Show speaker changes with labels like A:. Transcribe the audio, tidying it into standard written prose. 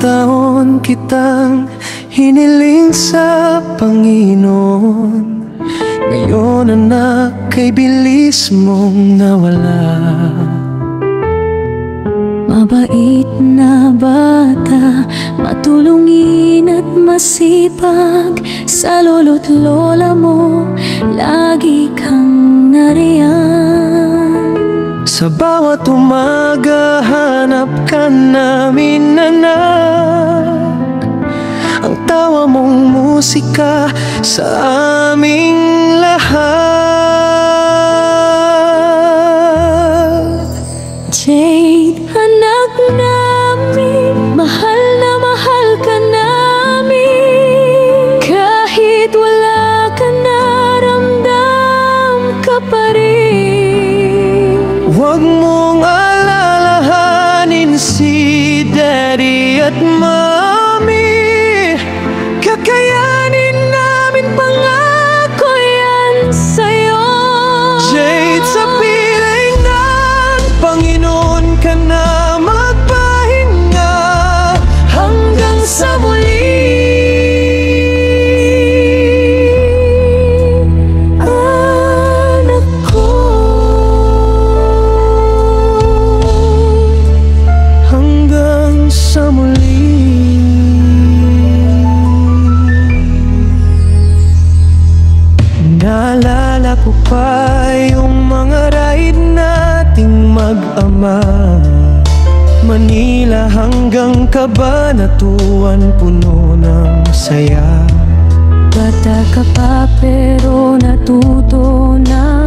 A: taon kitang hiniling sa Panginoon. Ngayon anak, kay bilis mong nawala.
B: Mabait na bata, matulungin at masipag. Sa lolo't lola mo, lagi kang nariyan.
A: Sa bawat umaga, hanap ka namin anak. Ang tawa mong musika sa aming lahat.
B: Jade, anak namin, mahal na mahal ka namin. Kahit wala ka na, ramdam ka pa rin.
A: Huwag mong alalahanin si Daddy at Mommy. Kakayanin namin, pangako yan sa'yo. Jade, sa piling ng Panginoon ka na magpahinga hanggang sa muli. Anak ko, hanggang sa muli. Naalala ko pa yung mga ride nating mag-ama, Manila hanggang Cabanatuan, puno ng saya.
B: Bata ka pa pero natuto na